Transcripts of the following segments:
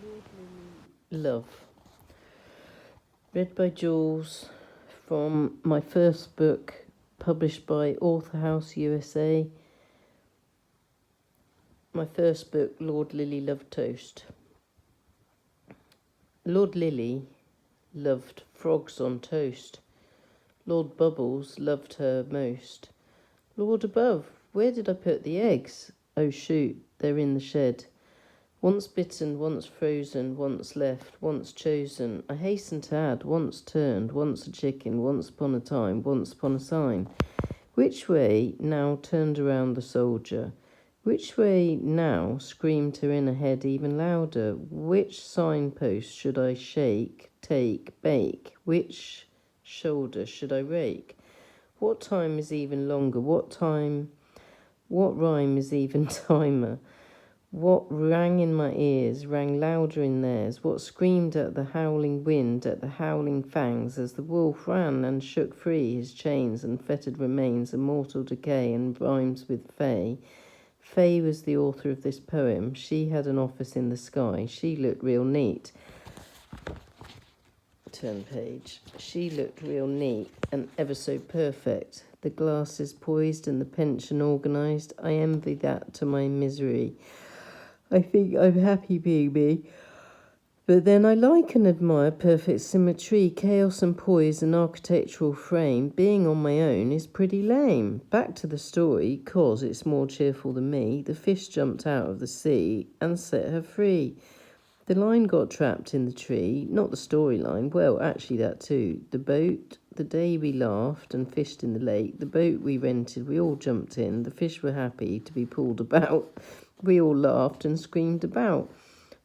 Lilly Love, read by Joolz, from my first book, published by Author House USA. My first book, Lord Lilly Loved Toast. Lord Lilly loved frogs on toast. Lord Bubbles loved her most. Lord above, where did I put the eggs? Oh shoot, they're in the shed. Once bitten, once frozen, once left, once chosen. I hasten to add, once turned, once a chicken, once upon a time, once upon a sign. Which way now turned around the soldier? Which way now screamed her inner head even louder? Which signpost should I shake, take, bake? Which shoulder should I rake? What time is even longer? What rhyme is even timer? What rang in my ears rang louder in theirs. What screamed at the howling wind, at the howling fangs, as the wolf ran and shook free his chains and fettered remains, immortal decay and rhymes with Fay. Fay was the author of this poem. She had an office in the sky. She looked real neat. Turn page. She looked real neat and ever so perfect. The glasses poised and the pension organised. I envy that to my misery. I think I'm happy being me. But then I like and admire perfect symmetry, chaos and poise and architectural frame. Being on my own is pretty lame. Back to the story, 'cause it's more cheerful than me. The fish jumped out of the sea and set her free. The line got trapped in the tree, not the storyline, well, actually that too. The boat, the day we laughed and fished in the lake, the boat we rented, we all jumped in. The fish were happy to be pulled about. We all laughed and screamed about.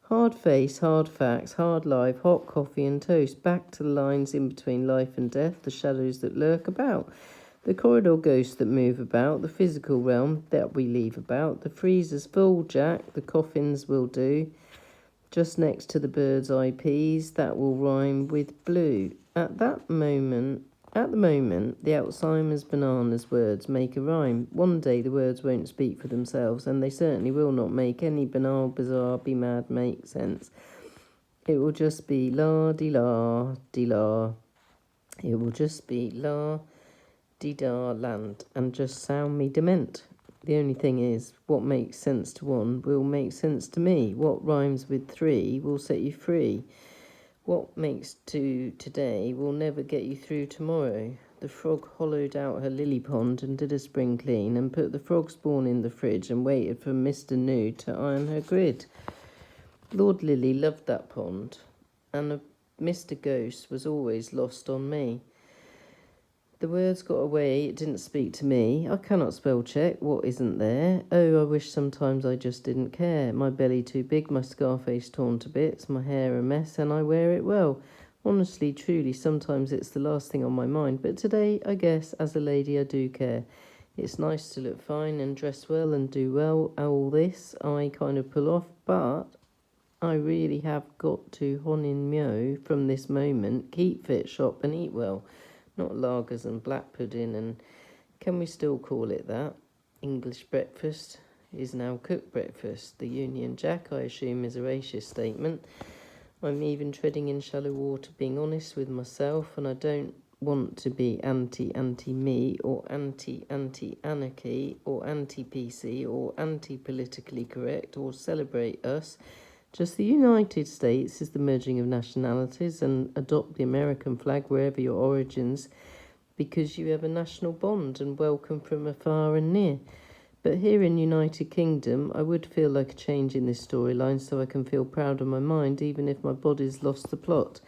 Hard face, hard facts, hard life, hot coffee and toast. Back to the lines in between life and death, the shadows that lurk about. The corridor ghosts that move about, the physical realm that we leave about. The freezer's full, Jack, the coffins will do. Just next to the bird's eye peas, that will rhyme with blue. At the moment, the Alzheimer's bananas words make a rhyme. One day the words won't speak for themselves, and they certainly will not make any banal, bizarre, be mad make sense. It will just be la-dee-la, dee-la. It will just be la-dee-da land, and just sound me dement. The only thing is, what makes sense to one will make sense to me. What rhymes with 3 will set you free. What makes 2 today will never get you through tomorrow. The frog hollowed out her lily pond and did a spring clean and put the frog spawn in the fridge and waited for Mr. New to iron her grid. Lord Lilly loved that pond, and Mr. Ghost was always lost on me. The words got away, it didn't speak to me. I cannot spell check what isn't there. Oh, I wish sometimes I just didn't care. My belly too big, my scarface torn to bits, my hair a mess, and I wear it well. Honestly, truly, sometimes it's the last thing on my mind. But today, I guess, as a lady, I do care. It's nice to look fine and dress well and do well. All this I kind of pull off, but I really have got to honin myo from this moment. Keep fit, shop and eat well. Not lagers and black pudding, and can we still call it that? English breakfast is now cooked breakfast. The Union Jack, I assume, is a racist statement. I'm even treading in shallow water, being honest with myself, and I don't want to be anti-me or anti-anarchy or anti-PC or anti-politically correct or celebrate us. Just the United States is the merging of nationalities, and adopt the American flag wherever your origins, because you have a national bond and welcome from afar and near. But here in United Kingdom, I would feel like a change in this storyline so I can feel proud of my mind, even if my body's lost the plot.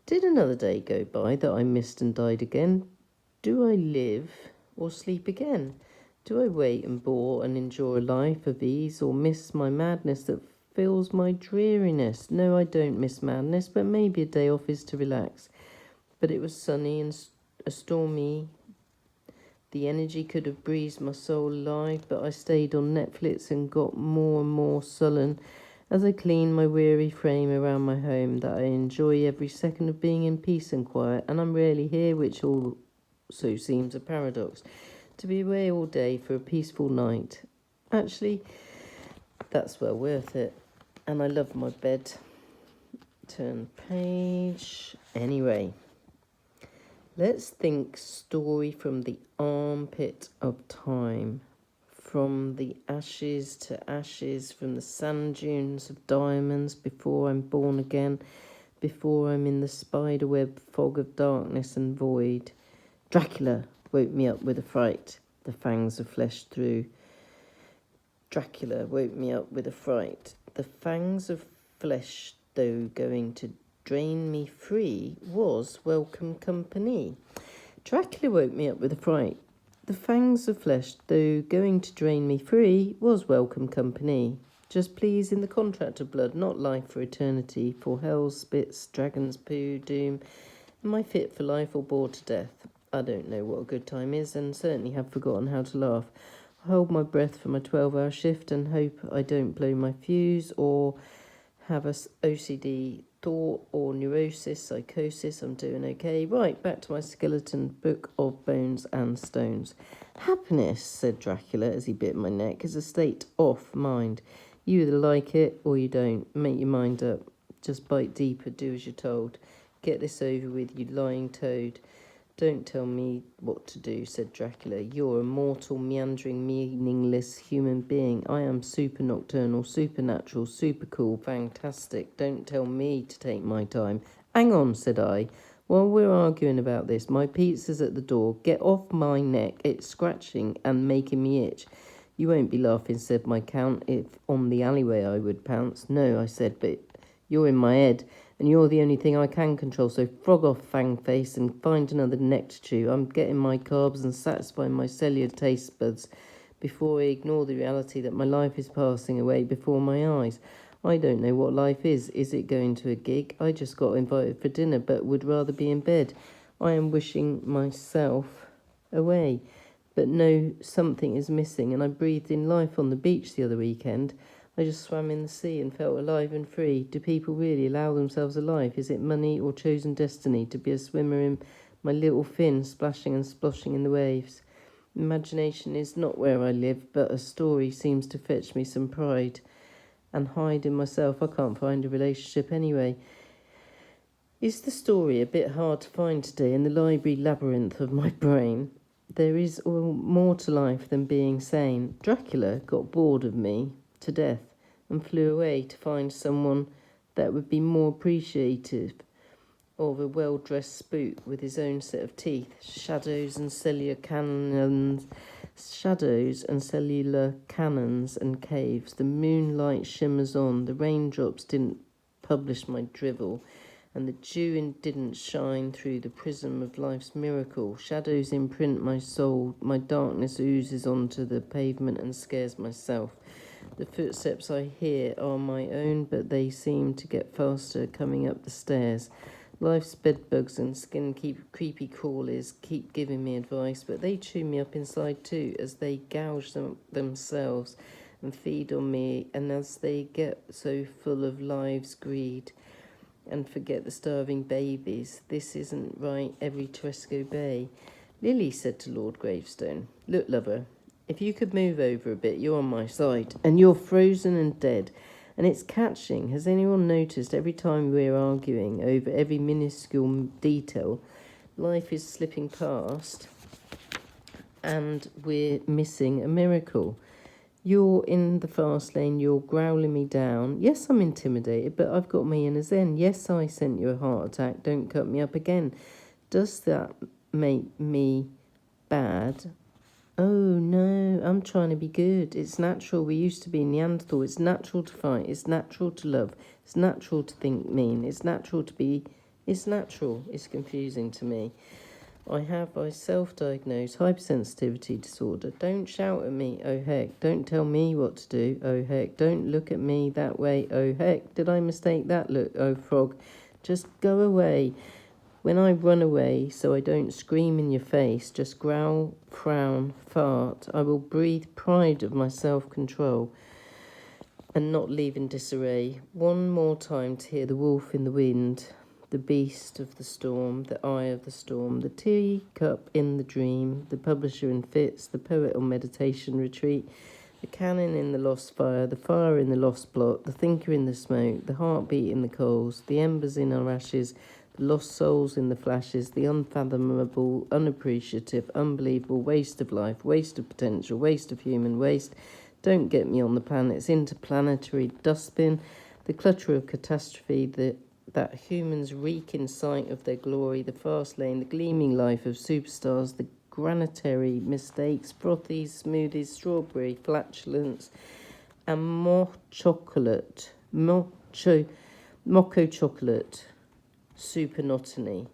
Did another day go by that I missed and died again? Do I live or sleep again? Do I wait and bore and enjoy a life of ease, or miss my madness that fills my dreariness? No, I don't miss madness, but maybe a day off is to relax. But it was sunny and a stormy. The energy could have breezed my soul alive, but I stayed on Netflix and got more and more sullen as I clean my weary frame around my home, that I enjoy every second of being in peace and quiet, and I'm rarely here, which also seems a paradox. To be away all day for a peaceful night. Actually, that's well worth it. And I love my bed. Turn page. Anyway, let's think story from the armpit of time. From the ashes to ashes, from the sand dunes of diamonds before I'm born again, before I'm in the spiderweb fog of darkness and void. Dracula woke me up with a fright, the fangs of flesh through. Dracula woke me up with a fright, the fangs of flesh, though going to drain me free, was welcome company. Dracula woke me up with a fright, the fangs of flesh, though going to drain me free, was welcome company. Just please in the contract of blood, not life for eternity, for hell spits, dragons poo, doom. Am I fit for life or bored to death? I don't know what a good time is, and certainly have forgotten how to laugh. I hold my breath for my 12-hour shift and hope I don't blow my fuse or have a OCD thought or neurosis, psychosis. I'm doing okay. Right, back to my skeleton book of bones and stones. Happiness, said Dracula as he bit my neck, is a state of mind. You either like it or you don't. Make your mind up. Just bite deeper, do as you're told. Get this over with, you lying toad. Don't tell me what to do, said Dracula. You're a mortal, meandering, meaningless human being. I am super nocturnal, supernatural, super cool, fantastic. Don't tell me to take my time. Hang on, said I. While we're arguing about this, my pizza's at the door. Get off my neck. It's scratching and making me itch. You won't be laughing, said my count. If on the alleyway I would pounce. No, I said, but you're in my head. And you're the only thing I can control, so frog off, fang face, and find another neck to chew. I'm getting my carbs and satisfying my cellular taste buds before I ignore the reality that my life is passing away before my eyes. I don't know what life is. Is it going to a gig? I just got invited for dinner, but would rather be in bed. I am wishing myself away. But no, something is missing, and I breathed in life on the beach the other weekend. I just swam in the sea and felt alive and free. Do people really allow themselves a life? Is it money or chosen destiny to be a swimmer in my little fin, splashing and sploshing in the waves? Imagination is not where I live, but a story seems to fetch me some pride and hide in myself. I can't find a relationship anyway. Is the story a bit hard to find today in the library labyrinth of my brain? There is more to life than being sane. Dracula got bored of me to death and flew away to find someone that would be more appreciative of a well-dressed spook with his own set of teeth, shadows and cellular cannons and caves. The moonlight shimmers on, the raindrops didn't publish my drivel, and the dew didn't shine through the prism of life's miracle. Shadows imprint my soul, my darkness oozes onto the pavement and scares myself. The footsteps I hear are my own, but they seem to get faster coming up the stairs. Life's bedbugs and creepy crawlies keep giving me advice, but they chew me up inside too as they gouge themselves and feed on me, and as they get so full of life's greed and forget the starving babies. This isn't right, every Tresco Bay. Lily said to Lord Gravestone, look, lover, if you could move over a bit, you're on my side, and you're frozen and dead, and it's catching. Has anyone noticed every time we're arguing over every minuscule detail, life is slipping past, and we're missing a miracle? You're in the fast lane, you're growling me down. Yes, I'm intimidated, but I've got me in a zen. Yes, I sent you a heart attack, don't cut me up again. Does that make me bad? Oh no, I'm trying to be good. It's natural. We used to be Neanderthal. It's natural to fight. It's natural to love. It's natural to think mean. It's natural to be... It's natural. It's confusing to me. I have a self-diagnosed hypersensitivity disorder. Don't shout at me, oh heck. Don't tell me what to do, oh heck. Don't look at me that way, oh heck. Did I mistake that look, oh frog? Just go away. When I run away, so I don't scream in your face, just growl, frown, fart, I will breathe pride of my self-control and not leave in disarray. One more time to hear the wolf in the wind, the beast of the storm, the eye of the storm, the teacup in the dream, the publisher in fits, the poet on meditation retreat, The cannon in the lost fire, the fire in the lost plot, the thinker in the smoke, the heartbeat in the coals, the embers in our ashes, the lost souls in the flashes, the unfathomable, unappreciative, unbelievable waste of life, waste of potential, waste of human waste. Don't get me on the planet's interplanetary dustbin, the clutter of catastrophe, that humans reek in sight of their glory, the fast lane, the gleaming life of superstars, the granitary mistakes, frothies, smoothies, strawberry flatulence, and mocho chocolate, supernotony.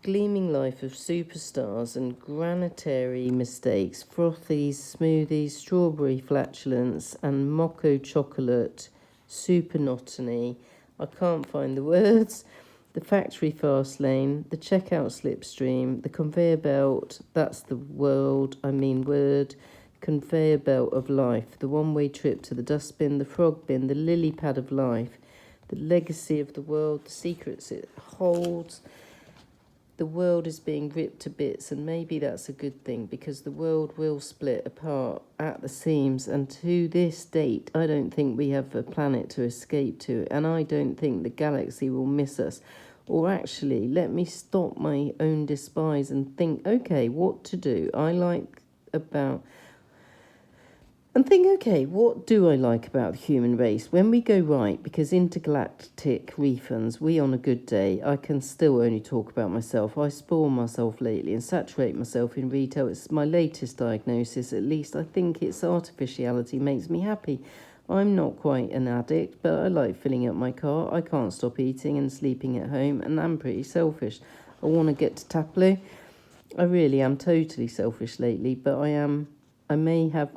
Gleaming life of superstars and granitary mistakes, frothies, smoothies, strawberry flatulence, and mocho chocolate, supernotony. I can't find the words. The factory fast lane, the checkout slipstream, the conveyor belt, that's the word, conveyor belt of life, the one-way trip to the dustbin, the frog bin, the lily pad of life, the legacy of the world, the secrets it holds. The world is being ripped to bits, and maybe that's a good thing, because the world will split apart at the seams, and to this date I don't think we have a planet to escape to, and I don't think the galaxy will miss us. Or actually, let me stop my own despise and think, okay, what to do? What do I like about the human race? When we go right, because intergalactic refunds, we on a good day, I can still only talk about myself. I spoil myself lately and saturate myself in retail. It's my latest diagnosis, at least. I think its artificiality makes me happy. I'm not quite an addict, but I like filling up my car. I can't stop eating and sleeping at home, and I'm pretty selfish. I want to get to Taplow. I really am totally selfish lately, but I may have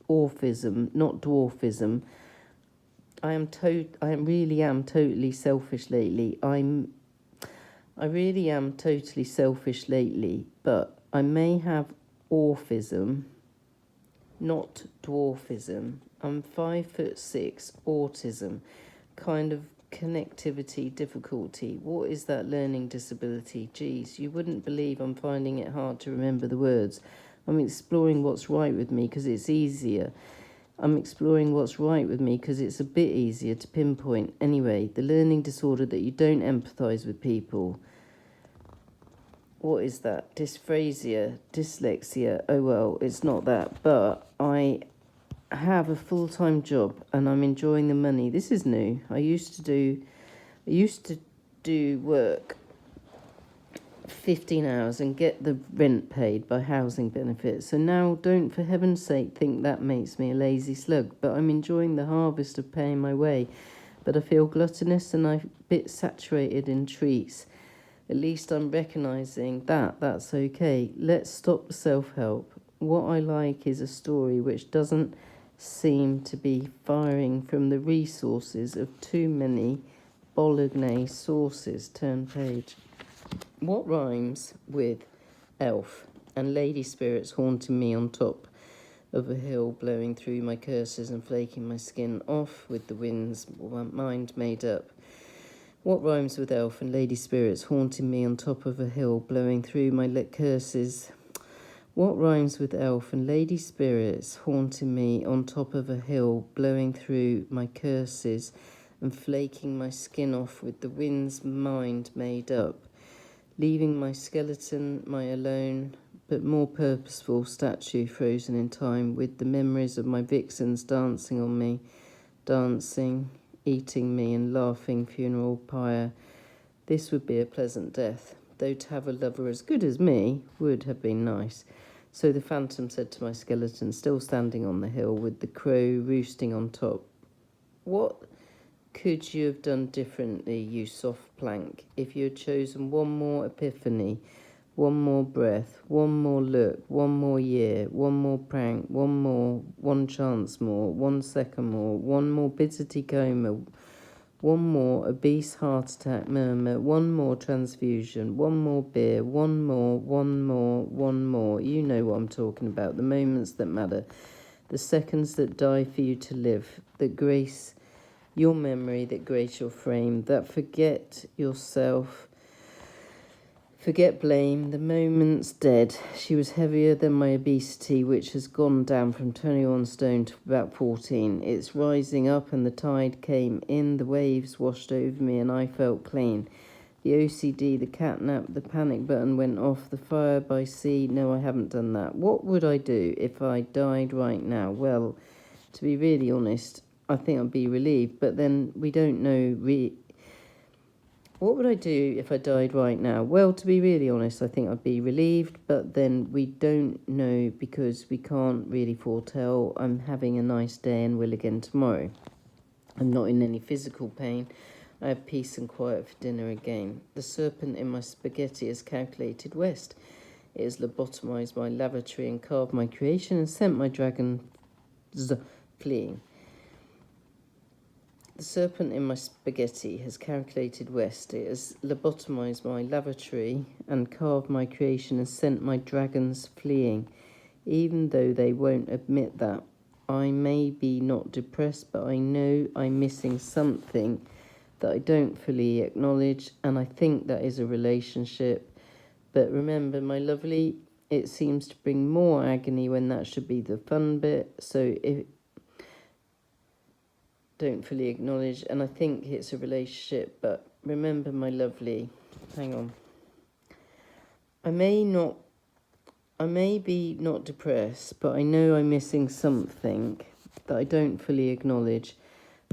orphism, not dwarfism. I really am totally selfish lately. I really am totally selfish lately, but I may have orphism, not dwarfism. I'm 5'6", autism, kind of connectivity difficulty. What is that learning disability? Geez, you wouldn't believe I'm finding it hard to remember the words. I'm exploring what's right with me because it's easier. I'm exploring what's right with me because it's a bit easier to pinpoint. Anyway, the learning disorder that you don't empathise with people. What is that? Dysphasia, dyslexia. Oh, well, it's not that. But I have a full-time job and I'm enjoying the money. This is new. I used to do work 15 hours and get the rent paid by housing benefits. So now, don't for heaven's sake think that makes me a lazy slug, but I'm enjoying the harvest of paying my way. But I feel gluttonous and I'm a bit saturated in treats. At least I'm recognising that's okay. Let's stop the self-help. What I like is a story which doesn't seem to be firing from the resources of too many bolognese sauces. Turn page. What rhymes with elf and lady spirits haunting me on top of a hill, blowing through my curses and flaking my skin off with the wind's mind made up? What rhymes with elf and lady spirits haunting me on top of a hill, blowing through my curses? What rhymes with elf and lady spirits haunting me on top of a hill, blowing through my curses and flaking my skin off with the wind's mind made up? Leaving my skeleton, my alone, but more purposeful statue frozen in time, with the memories of my vixens dancing on me, dancing, eating me and laughing funeral pyre. This would be a pleasant death, though to have a lover as good as me would have been nice. So the phantom said to my skeleton, still standing on the hill with the crow roosting on top, what could you have done differently, you soft plank, if you had chosen one more epiphany, one more breath, one more look, one more year, one more prank, one chance more, 1 second more, one morbidity coma, one more obese heart attack murmur, one more transfusion, one more beer, one more. You know what I'm talking about, the moments that matter, the seconds that die for you to live, that grace your memory, that grace your frame, that forget yourself, Forget blame, the moment's dead. She was heavier than my obesity, which has gone down from 21 stone to about 14. It's rising up and the tide came in, the waves washed over me and I felt clean. The OCD, the catnap, the panic button went off, the fire by sea. No, I haven't done that. What would I do if I died right now? Well, to be really honest, I think I'd be relieved, but then we don't know what would I do if I died right now? Well, to be really honest, I think I'd be relieved, but then we don't know because we can't really foretell. I'm having a nice day and will again tomorrow. I'm not in any physical pain. I have peace and quiet for dinner again. The serpent in my spaghetti has calculated west. It has lobotomized my lavatory and carved my creation and sent my dragons fleeing. The serpent in my spaghetti has calculated west. It has lobotomized my lavatory and carved my creation and sent my dragons fleeing. Even though they won't admit that, I may be not depressed, but I know I'm missing something that I don't fully acknowledge, and I think that is a relationship. But remember, my lovely, it seems to bring more agony when that should be the fun bit. So if don't fully acknowledge, and I think it's a relationship, but remember, my lovely, hang on. I may be not depressed, but I know I'm missing something that I don't fully acknowledge.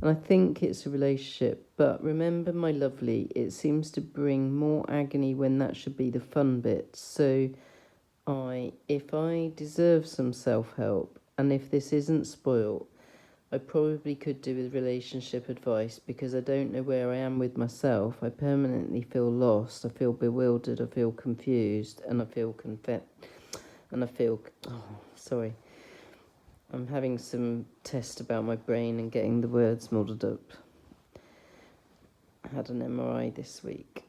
And I think it's a relationship, but remember, my lovely, it seems to bring more agony when that should be the fun bit. So if I deserve some self-help, and if this isn't spoiled, I probably could do with relationship advice because I don't know where I am with myself. I permanently feel lost. I feel bewildered. I feel confused, and I feel sorry. I'm having some test about my brain and getting the words muddled up. I had an MRI this week.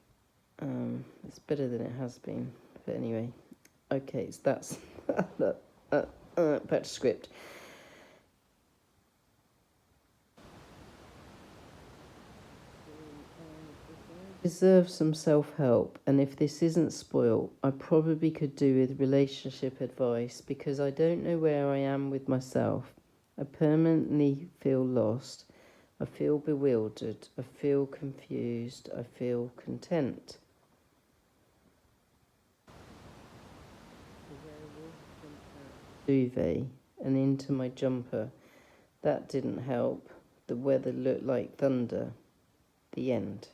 It's better than it has been, but anyway. Okay, so that's back to script. Deserve some self-help, and if this isn't spoiled, I probably could do with relationship advice because I don't know where I am with myself. I permanently feel lost. I feel bewildered. I feel confused. I feel content. Duvet and into my jumper. That didn't help. The weather looked like thunder. The end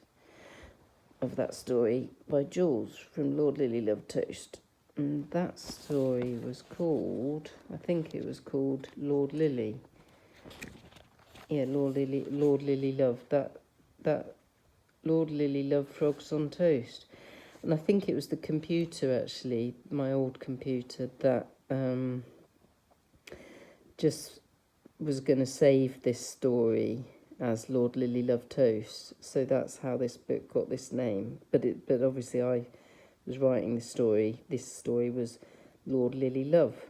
of that story by Joolz from Lilly Love Toast. And that story was called, I think it was called Lord Lilly. Yeah, Lord Lilly Love. That Lord Lilly Love Frogs on Toast. And I think it was the computer, actually, my old computer, that just was going to save this story as Lord Lilly Love Toast. So that's how this book got this name. But obviously I was writing the story. This story was Lord Lilly Love.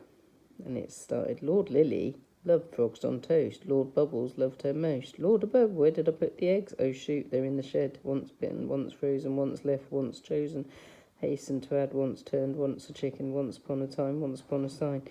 And it started, Lord Lilly loved frogs on toast. Lord Bubbles loved her most. Lord above, where did I put the eggs? Oh shoot, they're in the shed. Once bitten, once frozen, once left, once chosen. Hasten to add, once turned, once a chicken, once upon a time, once upon a sign.